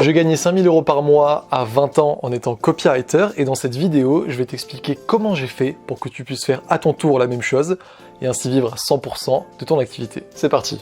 Je gagnais 5000 € par mois à 20 ans en étant copywriter et dans cette vidéo, je vais t'expliquer comment j'ai fait pour que tu puisses faire à ton tour la même chose et ainsi vivre à 100% de ton activité. C'est parti.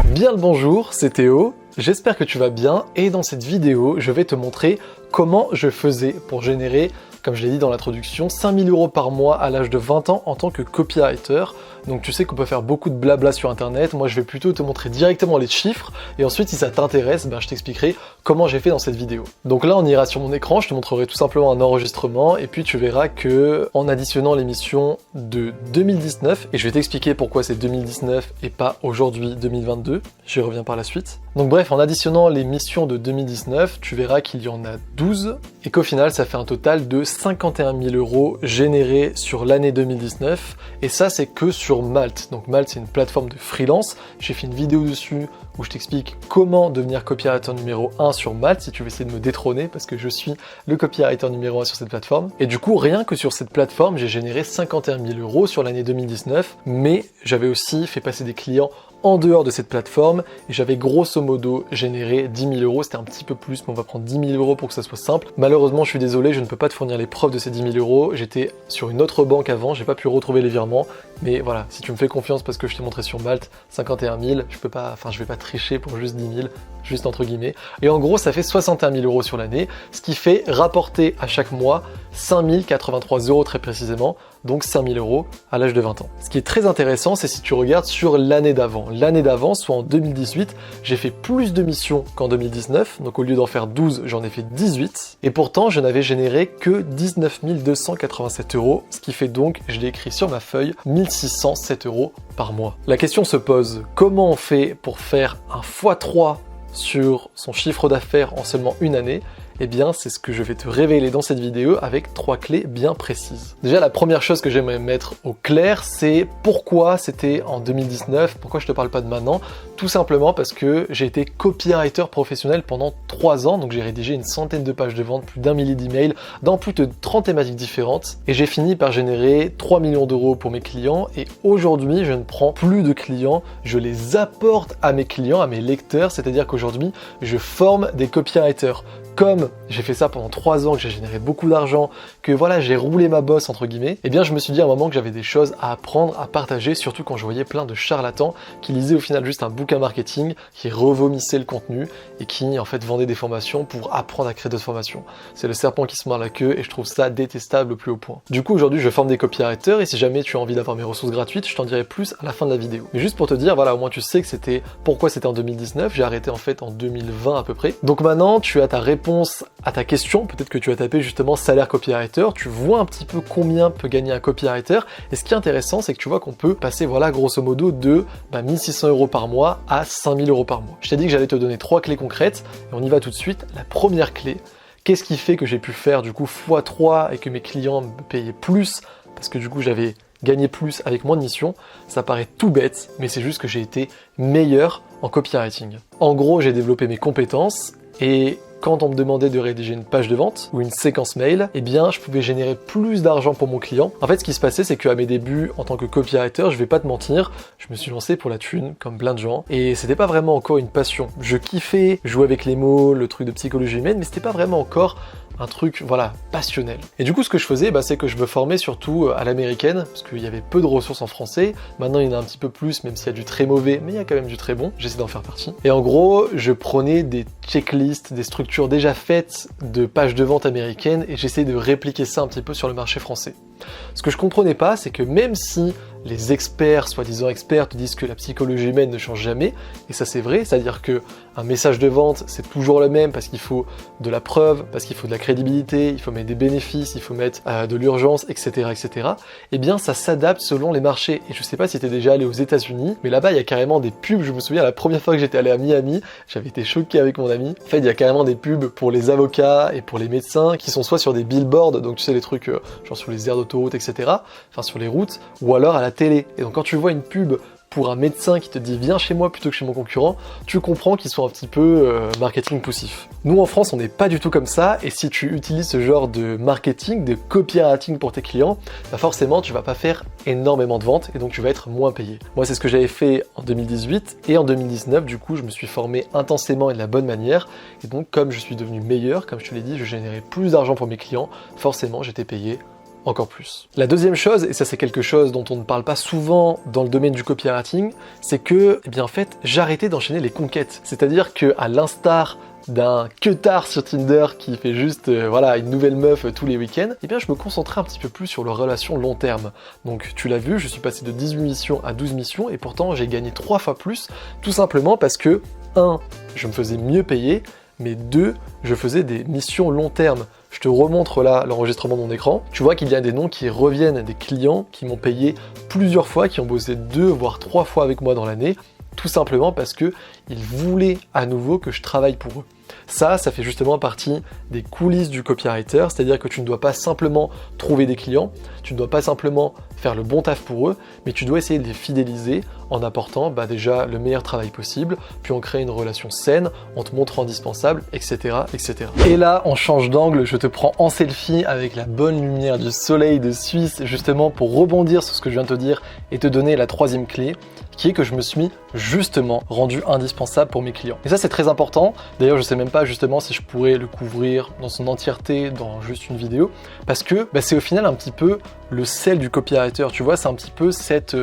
Bien le bonjour, c'est Théo. J'espère que tu vas bien et dans cette vidéo, je vais te montrer comment je faisais pour générer, comme je l'ai dit dans l'introduction, 5000 € par mois à l'âge de 20 ans en tant que copywriter. Donc tu sais qu'on peut faire beaucoup de blabla sur internet, moi je vais plutôt te montrer directement les chiffres et ensuite si ça t'intéresse, je t'expliquerai comment j'ai fait dans cette vidéo. Donc là on ira sur mon écran, je te montrerai tout simplement un enregistrement et puis tu verras que en additionnant l'émission de 2019, et je vais t'expliquer pourquoi c'est 2019 et pas aujourd'hui 2022, j'y reviens par la suite. Donc bref, en additionnant les missions de 2019, tu verras qu'il y en a 12 et qu'au final ça fait un total de 51 000 € générés sur l'année 2019 et ça c'est que sur Malte. Donc Malte c'est une plateforme de freelance, j'ai fait une vidéo dessus où je t'explique comment devenir copywriter numéro 1 sur Malte si tu veux essayer de me détrôner parce que je suis le copywriter numéro 1 sur cette plateforme. Et du coup rien que sur cette plateforme j'ai généré 51 000 € sur l'année 2019 mais j'avais aussi fait passer des clients en dehors de cette plateforme et j'avais grosso modo généré 10 000 €, c'était un petit peu plus mais on va prendre 10 000 € pour que ça soit simple. Malheureusement je suis désolé, je ne peux pas te fournir les preuves de ces 10 000 €, j'étais sur une autre banque avant, j'ai pas pu retrouver les virements, mais voilà, si tu me fais confiance parce que je t'ai montré sur Malte 51 000, je vais pas tricher pour juste 10 000, juste entre guillemets, et en gros ça fait 61 000 € sur l'année, ce qui fait rapporter à chaque mois 5 083 € très précisément, donc 5 000 € à l'âge de 20 ans. Ce qui est très intéressant, c'est si tu regardes sur l'année d'avant. L'année d'avant, soit en 2018, j'ai fait plus de missions qu'en 2019, donc au lieu d'en faire 12, j'en ai fait 18, et pourtant je n'avais généré que 19 287 €, ce qui fait donc, je l'ai écrit sur ma feuille, 1607 € par mois. La question se pose, comment on fait pour faire un x3 sur son chiffre d'affaires en seulement une année? Eh bien, c'est ce que je vais te révéler dans cette vidéo avec 3 clés bien précises. Déjà, la première chose que j'aimerais mettre au clair, c'est pourquoi c'était en 2019, pourquoi je te parle pas de maintenant. Tout simplement parce que j'ai été copywriter professionnel pendant 3 ans, donc j'ai rédigé une centaine de pages de vente, plus d'1 millier d'emails, dans plus de 30 thématiques différentes, et j'ai fini par générer 3 millions d'euros pour mes clients, et aujourd'hui, je ne prends plus de clients, je les apporte à mes clients, à mes lecteurs, c'est-à-dire qu'aujourd'hui, je forme des copywriters. Comme j'ai fait ça pendant 3 ans, que j'ai généré beaucoup d'argent, que voilà, j'ai roulé ma bosse entre guillemets, eh bien je me suis dit à un moment que j'avais des choses à apprendre, à partager, surtout quand je voyais plein de charlatans qui lisaient au final juste un bouquin marketing, qui revomissaient le contenu et qui en fait vendaient des formations pour apprendre à créer d'autres formations. C'est le serpent qui se mord la queue et je trouve ça détestable au plus haut point. Du coup aujourd'hui je forme des copywriters et si jamais tu as envie d'avoir mes ressources gratuites, je t'en dirai plus à la fin de la vidéo. Mais juste pour te dire, voilà, au moins tu sais que pourquoi c'était en 2019, j'ai arrêté en fait en 2020 à peu près. Donc maintenant tu as ta réponse à ta question, peut-être que tu as tapé justement salaire copywriter, tu vois un petit peu combien peut gagner un copywriter, et ce qui est intéressant c'est que tu vois qu'on peut passer voilà grosso modo de 1600 € par mois à 5000 € par mois. Je t'ai dit que j'allais te donner 3 clés concrètes, et on y va tout de suite. La première clé, qu'est-ce qui fait que j'ai pu faire du coup x3 et que mes clients me payaient plus, parce que du coup j'avais gagné plus avec moins de missions? Ça paraît tout bête, mais c'est juste que j'ai été meilleur en copywriting. En gros, j'ai développé mes compétences, et quand on me demandait de rédiger une page de vente ou une séquence mail, eh bien je pouvais générer plus d'argent pour mon client. En fait, ce qui se passait, c'est qu'à mes débuts en tant que copywriter, je vais pas te mentir, je me suis lancé pour la thune, comme plein de gens, et c'était pas vraiment encore une passion. Je kiffais jouer avec les mots, le truc de psychologie humaine, mais c'était pas vraiment encore un truc, voilà, passionnel. Et du coup, ce que je faisais, c'est que je me formais surtout à l'américaine, parce qu'il y avait peu de ressources en français. Maintenant, il y en a un petit peu plus, même s'il y a du très mauvais, mais il y a quand même du très bon. J'essaie d'en faire partie. Et en gros, je prenais des checklists, des structures déjà faites de pages de vente américaines, et j'essayais de répliquer ça un petit peu sur le marché français. Ce que je comprenais pas, c'est que même si les experts, soi-disant experts, te disent que la psychologie humaine ne change jamais, et ça c'est vrai, c'est-à-dire que un message de vente, c'est toujours le même parce qu'il faut de la preuve, parce qu'il faut de la crédibilité, il faut mettre des bénéfices, il faut mettre de l'urgence, etc., etc. Eh bien, ça s'adapte selon les marchés. Et je sais pas si t'es déjà allé aux États-Unis, mais là-bas, il y a carrément des pubs. Je me souviens, la première fois que j'étais allé à Miami, j'avais été choqué avec mon ami. En fait, il y a carrément des pubs pour les avocats et pour les médecins qui sont soit sur des billboards, donc tu sais, les trucs genre sur les aires d'autoroute, etc., enfin sur les routes, ou alors à la télé. Et donc, quand tu vois une pub pour un médecin qui te dit viens chez moi plutôt que chez mon concurrent, tu comprends qu'ils sont un petit peu marketing poussif. Nous en France, on n'est pas du tout comme ça, et si tu utilises ce genre de marketing, de copywriting pour tes clients, bah forcément tu vas pas faire énormément de ventes et donc tu vas être moins payé. Moi c'est ce que j'avais fait en 2018 et en 2019, du coup je me suis formé intensément et de la bonne manière, et donc comme je suis devenu meilleur, comme je te l'ai dit, je générais plus d'argent pour mes clients, forcément j'étais payé encore plus. La deuxième chose, et ça c'est quelque chose dont on ne parle pas souvent dans le domaine du copywriting, c'est que, eh bien en fait, j'arrêtais d'enchaîner les conquêtes. C'est-à-dire que à l'instar d'un queutard sur Tinder qui fait juste voilà, une nouvelle meuf tous les week-ends, eh bien je me concentrais un petit peu plus sur les relations long terme. Donc tu l'as vu, je suis passé de 18 missions à 12 missions et pourtant j'ai gagné 3 fois plus, tout simplement parce que 1. Je me faisais mieux payer, mais 2. Je faisais des missions long terme. Je te remontre là l'enregistrement de mon écran. Tu vois qu'il y a des noms qui reviennent, des clients qui m'ont payé plusieurs fois, qui ont bossé 2 voire 3 fois avec moi dans l'année, tout simplement parce que ils voulaient à nouveau que je travaille pour eux. Ça fait justement partie des coulisses du copywriter, c'est-à-dire que tu ne dois pas simplement trouver des clients, tu ne dois pas simplement faire le bon taf pour eux, mais tu dois essayer de les fidéliser en apportant déjà le meilleur travail possible, puis on crée une relation saine, on te montre indispensable, etc., etc. Et là, on change d'angle, je te prends en selfie avec la bonne lumière du soleil de Suisse, justement pour rebondir sur ce que je viens de te dire et te donner la troisième clé, qui est que je me suis justement rendu indispensable pour mes clients. Et ça c'est très important, d'ailleurs je sais même pas justement si je pourrais le couvrir dans son entièreté dans juste une vidéo, parce que c'est au final un petit peu le sel du copywriter, tu vois, c'est un petit peu cette...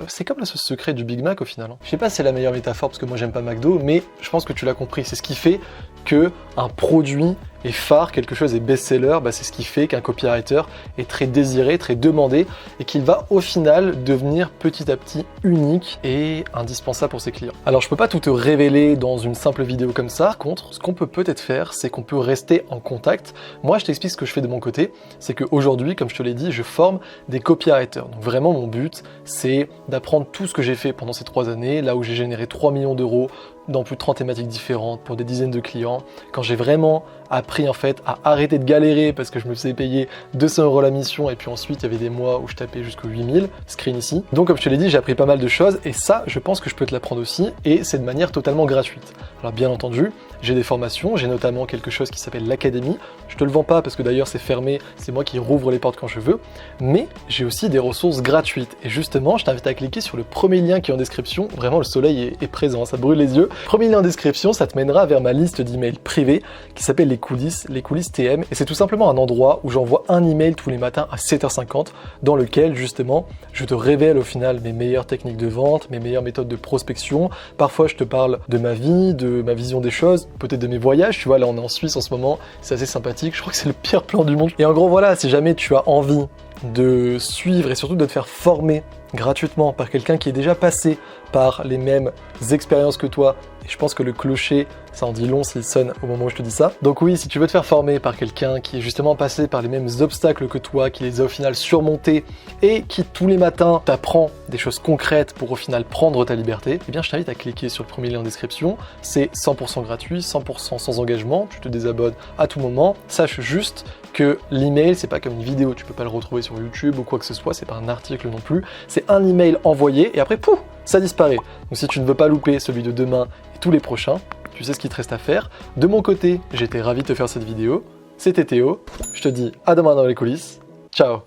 c'est comme la sauce secrète du Big Mac au final. Je sais pas si c'est la meilleure métaphore parce que moi j'aime pas McDo, mais je pense que tu l'as compris, c'est ce qui fait que un produit est phare, quelque chose est best-seller, c'est ce qui fait qu'un copywriter est très désiré, très demandé et qu'il va au final devenir petit à petit unique et indispensable pour ses clients. Alors je peux pas tout te révéler dans une simple vidéo comme ça. Par contre, ce qu'on peut peut-être faire, c'est qu'on peut rester en contact. Moi je t'explique ce que je fais de mon côté, c'est qu'aujourd'hui, comme je te l'ai dit, je forme des copywriters. Donc vraiment mon but, c'est d'apprendre tout ce que j'ai fait pendant ces 3 années, là où j'ai généré 3 millions d'euros dans plus de 30 thématiques différentes pour des dizaines de clients, quand j'ai vraiment appris en fait à arrêter de galérer parce que je me faisais payer 200 € la mission et puis ensuite il y avait des mois où je tapais jusqu'aux 8000, screen ici. Donc comme je te l'ai dit, j'ai appris pas mal de choses et ça je pense que je peux te l'apprendre aussi et c'est de manière totalement gratuite. Alors bien entendu, j'ai des formations, j'ai notamment quelque chose qui s'appelle l'académie. Je te le vends pas parce que d'ailleurs c'est fermé, c'est moi qui rouvre les portes quand je veux, mais j'ai aussi des ressources gratuites et justement je t'invite à cliquer sur le premier lien qui est en description. Vraiment le soleil est présent, ça brûle les yeux. Premier lien en description, ça te mènera vers ma liste d'emails privés qui s'appelle les coulisses TM et c'est tout simplement un endroit où j'envoie un email tous les matins à 7h50 dans lequel justement je te révèle au final mes meilleures techniques de vente, mes meilleures méthodes de prospection. Parfois je te parle de ma vie, de ma vision des choses, peut-être de mes voyages, tu vois, là on est en Suisse en ce moment, c'est assez sympathique, je crois que c'est le pire plan du monde. Et en gros voilà, si jamais tu as envie de suivre et surtout de te faire former gratuitement par quelqu'un qui est déjà passé par les mêmes expériences que toi, et je pense que le clocher, ça en dit long s'il sonne au moment où je te dis ça. Donc oui, si tu veux te faire former par quelqu'un qui est justement passé par les mêmes obstacles que toi, qui les a au final surmontés et qui tous les matins t'apprend des choses concrètes pour au final prendre ta liberté, eh bien je t'invite à cliquer sur le premier lien en description. C'est 100% gratuit, 100% sans engagement, tu te désabonnes à tout moment. Sache juste que l'email, c'est pas comme une vidéo, tu peux pas le retrouver sur YouTube ou quoi que ce soit, c'est pas un article non plus, c'est un email envoyé et après pouf, ça disparaît. Donc si tu ne veux pas louper celui de demain et tous les prochains, tu sais ce qu'il te reste à faire. De mon côté, j'étais ravi de te faire cette vidéo. C'était Théo, je te dis à demain dans les coulisses. Ciao.